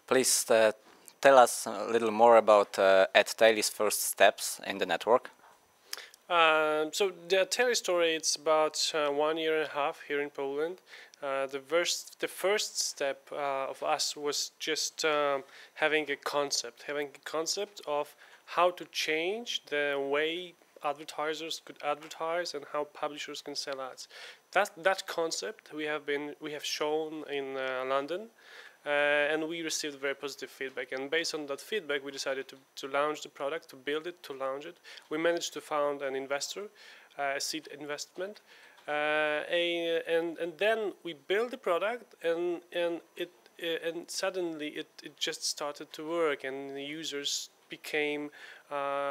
Please tell us a little more about Adtaily's first steps in the network. So the Adtaily story, it's about 1 year and a half here in Poland. The first step of us was just having a concept of how to change the way advertisers could advertise and how publishers can sell ads. That concept we have shown in London. And we received very positive feedback, and based on that feedback we decided to launch the product, to build it, to launch it. We managed to found an investor, a seed investment, and then we built the product, and suddenly it just started to work, and the users became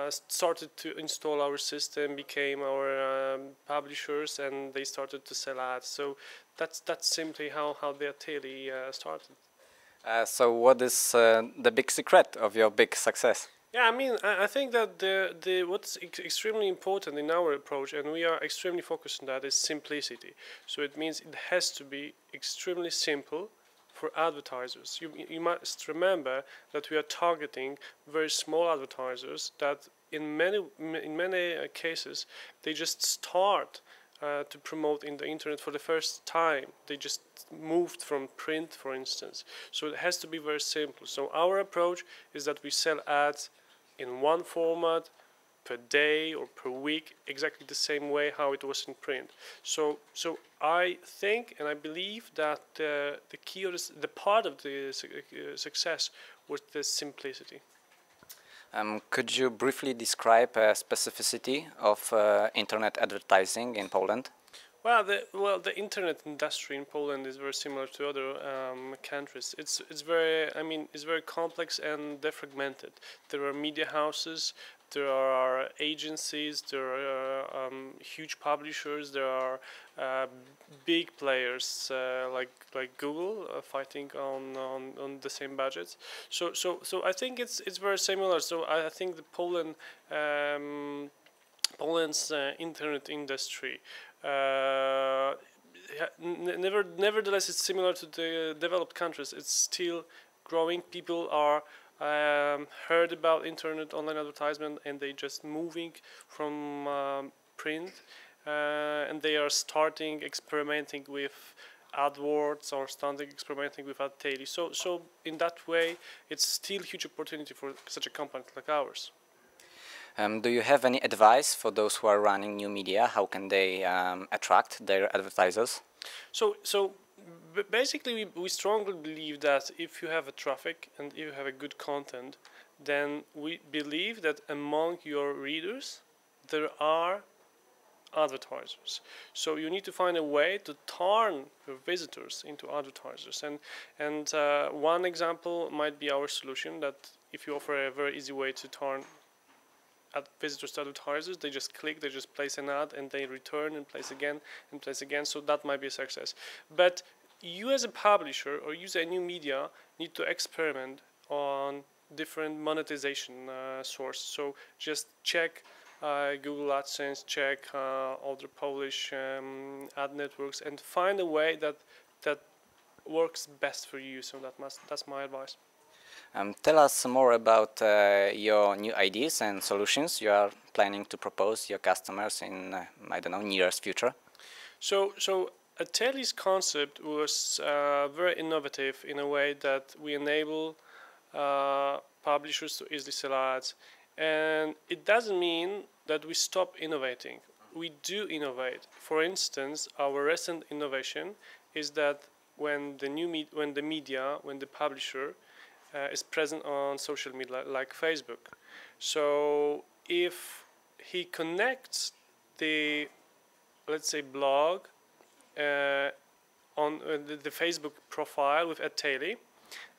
started to install our system, became our publishers, and they started to sell ads. So that's simply how the Adtaily started. So what is the big secret of your big success? Yeah, I mean, I think that what's extremely important in our approach, and we are extremely focused on that, is simplicity. So it means it has to be extremely simple for advertisers. You must remember that we are targeting very small advertisers that in many cases they just start to promote in the internet for the first time. They just moved from print, for instance. So it has to be very simple. So our approach is that we sell ads in one format per day or per week, exactly the same way how it was in print. So I think and I believe that the key or the part of the success was the simplicity. Could you briefly describe a specificity of internet advertising in Poland? Well, the internet industry in Poland is very similar to other countries. It's very complex and defragmented. There are media houses, there are agencies, there are huge publishers, there are big players like Google fighting on the same budgets. So I think it's very similar. So I think the Poland's internet industry nevertheless it's similar to the developed countries. It's still growing. People are heard about internet online advertisement, and they just moving from print, and they are starting experimenting with AdWords or starting experimenting with Adtaily. So in that way it's still a huge opportunity for such a company like ours. Do you have any advice for those who are running new media? How can they attract their advertisers? So basically we strongly believe that if you have a traffic and if you have a good content, then we believe that among your readers there are advertisers. So you need to find a way to turn your visitors into advertisers, and one example might be our solution, that if you offer a very easy way to turn visitors to advertisers, they just click, they just place an ad, and they return and place again and place again. So that might be a success. But you as a publisher or you as a new media need to experiment on different monetization sources. So just check Google AdSense, check other Polish ad networks, and find a way that works best for you. So that's my advice. Tell us more about your new ideas and solutions you are planning to propose your customers in, I don't know, nearest future. So Adtaily's concept was very innovative in a way that we enable publishers to easily sell ads, and it doesn't mean that we stop innovating. We do innovate. For instance, our recent innovation is that when the publisher is present on social media like Facebook. So if he connects the, let's say, blog on the Facebook profile with Adtaily,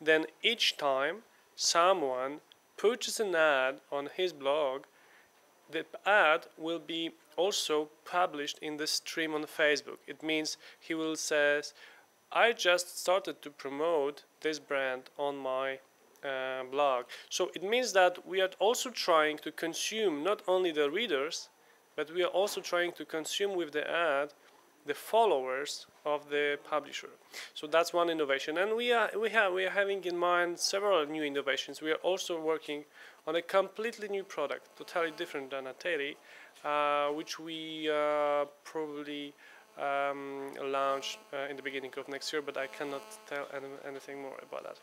then each time someone purchases an ad on his blog, the ad will be also published in the stream on Facebook. It means he will say, I just started to promote this brand on my blog. So it means that we are also trying to consume not only the readers, but we are also trying to consume with the ad the followers of the publisher. So that's one innovation, and we are having in mind several new innovations. We are also working on a completely new product, totally different than Adtaily, which we probably launch in the beginning of next year, but I cannot tell anything more about that.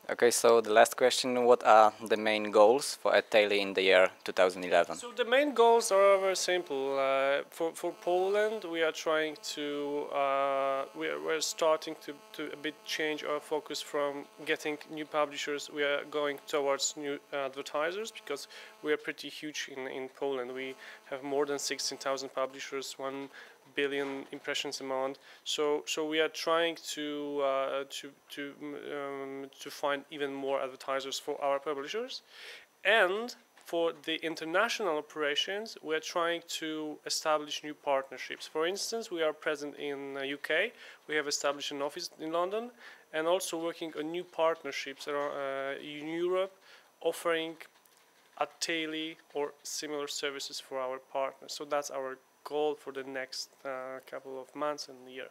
Okay, so the last question, what are the main goals for Adtaily in the year 2011? So the main goals are very simple. For Poland, we are trying to, we're starting to a bit change our focus from getting new publishers. We are going towards new advertisers, because we are pretty huge in Poland. We have more than 16,000 publishers, 1 billion impressions a month. So we are trying to find even more advertisers for our publishers, and for the international operations, we are trying to establish new partnerships. For instance, we are present in UK. We have established an office in London, and also working on new partnerships around, in Europe, offering Adtaily or similar services for our partners. So that's our goal for the next couple of months and year.